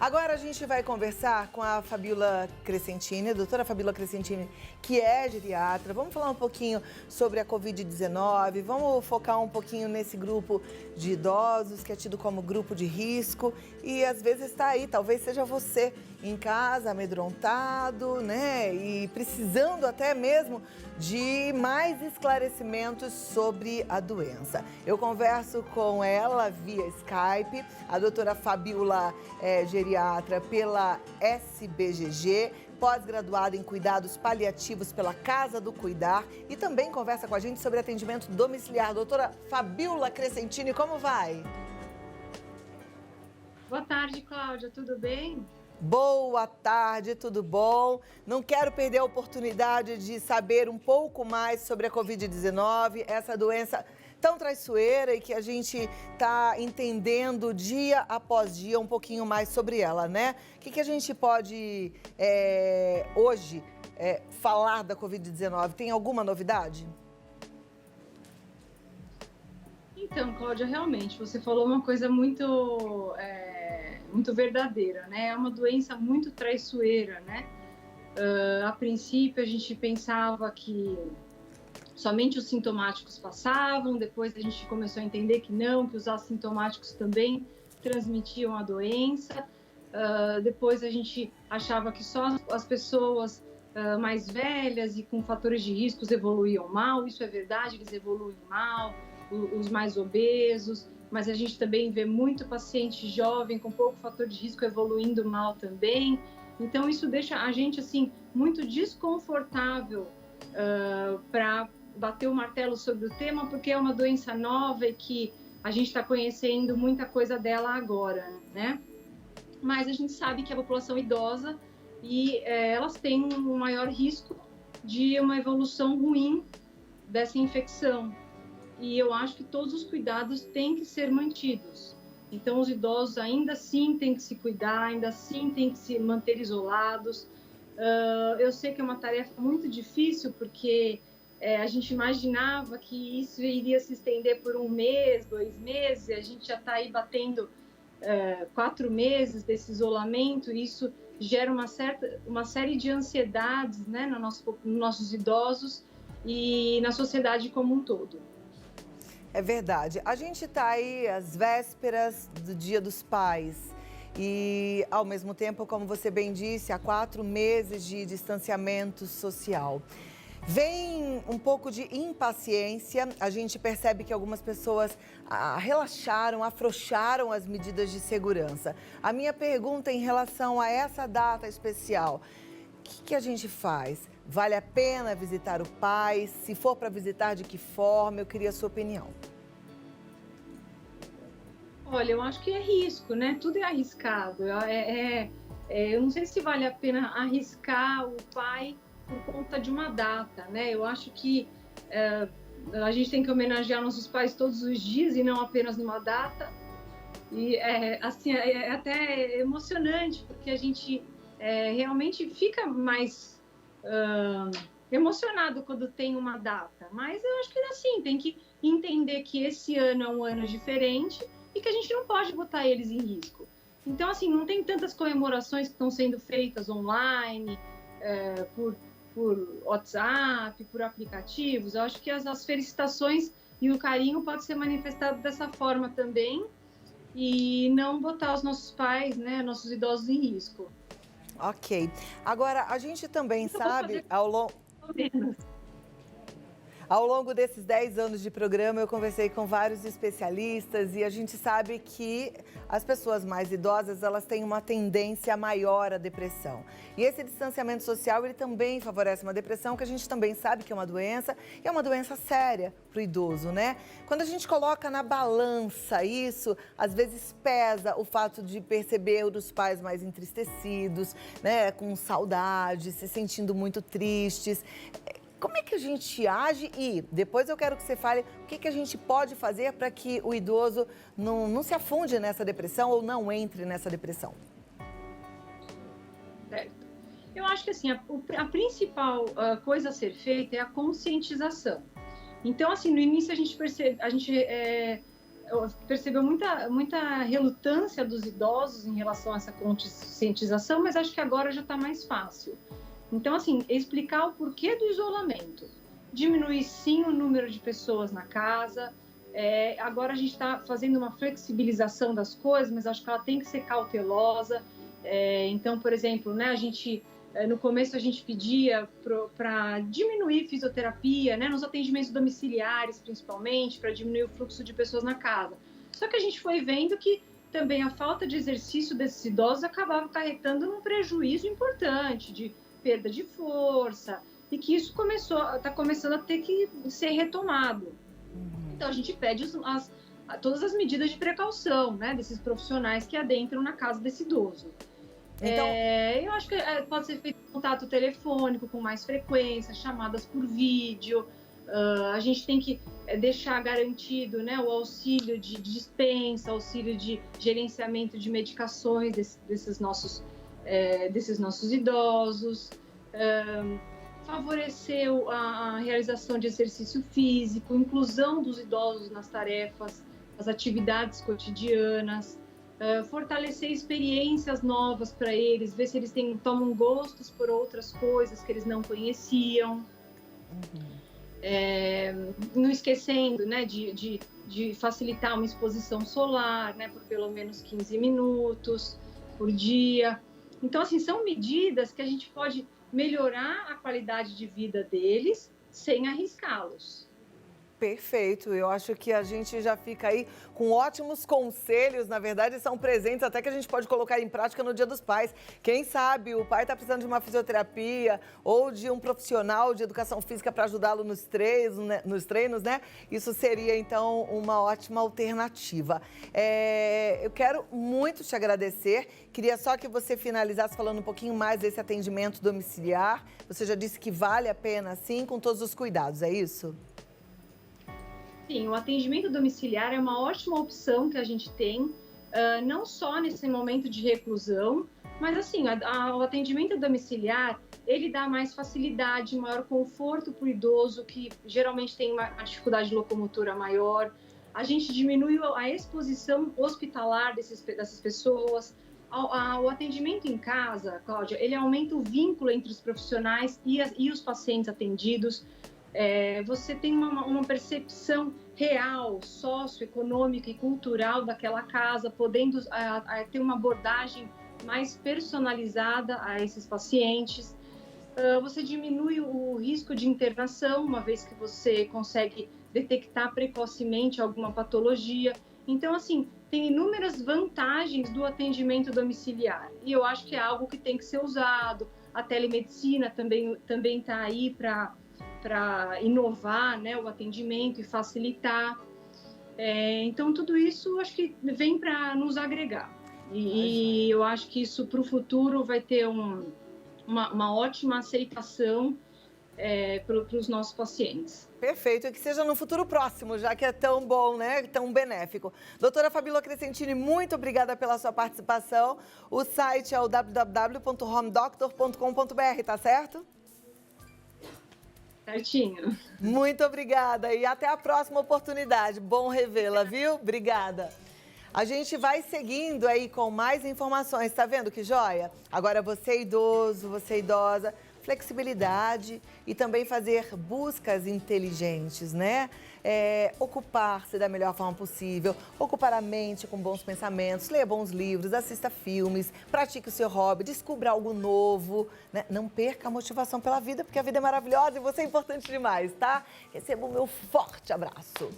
Agora a gente vai conversar com a Fabíola Crescentini, a doutora Fabíola Crescentini, que é geriatra. Vamos falar um pouquinho sobre a Covid-19, vamos focar um pouquinho nesse grupo de idosos que é tido como grupo de risco e às vezes está aí, talvez seja você em casa, amedrontado, né? E precisando até mesmo de mais esclarecimentos sobre a doença. Eu converso com ela via Skype, a doutora Fabíola é geriatra pela SBGG, pós-graduada em cuidados paliativos pela Casa do Cuidar e também conversa com a gente sobre atendimento domiciliar. Doutora Fabíola Crescentini, como vai? Boa tarde, Cláudia, tudo bem? Boa tarde, tudo bom? Não quero perder a oportunidade de saber um pouco mais sobre a Covid-19, essa doença tão traiçoeira e que a gente está entendendo dia após dia um pouquinho mais sobre ela, né? O que a gente pode hoje falar da Covid-19? Tem alguma novidade? Então, Cláudia, realmente, você falou uma coisa muito verdadeira, né? É uma doença muito traiçoeira, né? A princípio, a gente pensava que somente os sintomáticos passavam, depois a gente começou a entender que não, que os assintomáticos também transmitiam a doença. Depois a gente achava que só as pessoas mais velhas e com fatores de riscos evoluíam mal. Isso é verdade, eles evoluem mal, os mais obesos, mas a gente também vê muito paciente jovem com pouco fator de risco evoluindo mal também. Então isso deixa a gente assim muito desconfortável para bater o martelo sobre o tema, porque é uma doença nova e que a gente está conhecendo muita coisa dela agora, né? Mas a gente sabe que a população idosa e elas têm um maior risco de uma evolução ruim dessa infecção. E eu acho que todos os cuidados têm que ser mantidos. Então, os idosos ainda assim têm que se cuidar, ainda assim têm que se manter isolados. Eu sei que é uma tarefa muito difícil, porque a gente imaginava que isso iria se estender por 1 mês, 2 meses, e a gente já está aí batendo 4 meses desse isolamento, e isso gera uma série de ansiedades, né, nos nossos idosos e na sociedade como um todo. É verdade. A gente está aí às vésperas do Dia dos Pais e, ao mesmo tempo, como você bem disse, há 4 meses de distanciamento social. Vem um pouco de impaciência, a gente percebe que algumas pessoas relaxaram, afrouxaram as medidas de segurança. A minha pergunta em relação a essa data especial, o que a gente faz? Vale a pena visitar o pai? Se for para visitar, de que forma? Eu queria a sua opinião. Olha, eu acho que é risco, né? Tudo é arriscado. Eu não sei se vale a pena arriscar o pai por conta de uma data, né? Eu acho que a gente tem que homenagear nossos pais todos os dias e não apenas numa data. E assim, é até emocionante, porque a gente realmente fica mais emocionado quando tem uma data. Mas eu acho que assim, tem que entender que esse ano é um ano diferente e que a gente não pode botar eles em risco. Então, assim, não tem tantas comemorações que estão sendo feitas online, por WhatsApp, por aplicativos. Eu acho que as felicitações e o carinho pode ser manifestado dessa forma também e não botar os nossos pais, né, nossos idosos em risco. Ok. Agora, a gente também sabe, ao longo desses 10 anos de programa, eu conversei com vários especialistas e a gente sabe que as pessoas mais idosas, elas têm uma tendência maior à depressão. E esse distanciamento social, ele também favorece uma depressão, que a gente também sabe que é uma doença, e é uma doença séria para o idoso, né? Quando a gente coloca na balança isso, às vezes pesa o fato de perceber os pais mais entristecidos, né? Com saudade, se sentindo muito tristes. Como é que a gente age? E depois eu quero que você fale o que a gente pode fazer para que o idoso não se afunde nessa depressão ou não entre nessa depressão. Certo. Eu acho que assim, a principal coisa a ser feita é a conscientização. Então, assim, no início a gente percebeu muita relutância dos idosos em relação a essa conscientização, mas acho que agora já está mais fácil. Então, assim, explicar o porquê do isolamento. Diminuir, sim, o número de pessoas na casa. Agora a gente está fazendo uma flexibilização das coisas, mas acho que ela tem que ser cautelosa. Então, por exemplo, né, no começo a gente pedia para diminuir fisioterapia, né, nos atendimentos domiciliares, principalmente, para diminuir o fluxo de pessoas na casa. Só que a gente foi vendo que também a falta de exercício desses idosos acabava acarretando num prejuízo importante de perda de força, e que isso está começando a ter que ser retomado. Então, a gente pede todas as medidas de precaução, né, desses profissionais que adentram na casa desse idoso. Então, eu acho que pode ser feito contato telefônico com mais frequência, chamadas por vídeo. A gente tem que deixar garantido, né, o auxílio de dispensa, auxílio de gerenciamento de medicações desses nossos idosos. Favorecer a realização de exercício físico, inclusão dos idosos nas tarefas, as atividades cotidianas, fortalecer experiências novas para eles, ver se eles tomam gostos por outras coisas que eles não conheciam. Não esquecendo, né, de facilitar uma exposição solar, né, por pelo menos 15 minutos por dia. Então, assim, são medidas que a gente pode melhorar a qualidade de vida deles sem arriscá-los. Perfeito, eu acho que a gente já fica aí com ótimos conselhos, na verdade são presentes até que a gente pode colocar em prática no Dia dos Pais. Quem sabe o pai está precisando de uma fisioterapia ou de um profissional de educação física para ajudá-lo nos treinos, né? Isso seria então uma ótima alternativa. Eu quero muito te agradecer, queria só que você finalizasse falando um pouquinho mais desse atendimento domiciliar. Você já disse que vale a pena sim, com todos os cuidados, é isso? Sim, o atendimento domiciliar é uma ótima opção que a gente tem, não só nesse momento de reclusão, mas assim, o atendimento domiciliar, ele dá mais facilidade, maior conforto para o idoso, que geralmente tem uma dificuldade de locomotora maior. A gente diminui a exposição hospitalar dessas pessoas. O atendimento em casa, Cláudia, ele aumenta o vínculo entre os profissionais e os pacientes atendidos. Você tem uma percepção real, socioeconômica e cultural daquela casa, podendo ter uma abordagem mais personalizada a esses pacientes. Você diminui o risco de internação, uma vez que você consegue detectar precocemente alguma patologia. Então, assim, tem inúmeras vantagens do atendimento domiciliar. E eu acho que é algo que tem que ser usado. A telemedicina também está aí para inovar, né, o atendimento e facilitar. Então, tudo isso acho que vem para nos agregar. E eu acho que isso para o futuro vai ter uma ótima aceitação para os nossos pacientes. Perfeito, e que seja no futuro próximo, já que é tão bom, né? Tão benéfico. Doutora Fabíola Crescentini, muito obrigada pela sua participação. O site é o www.homedoctor.com.br, tá certo? Certinho. Muito obrigada e até a próxima oportunidade. Bom revê-la, viu? Obrigada. A gente vai seguindo aí com mais informações, tá vendo que joia? Agora você idoso, você idosa, flexibilidade e também fazer buscas inteligentes, né? Ocupar-se da melhor forma possível, ocupar a mente com bons pensamentos, leia bons livros, assista filmes, pratique o seu hobby, descubra algo novo, né? Não perca a motivação pela vida, porque a vida é maravilhosa e você é importante demais, tá? Receba o meu forte abraço.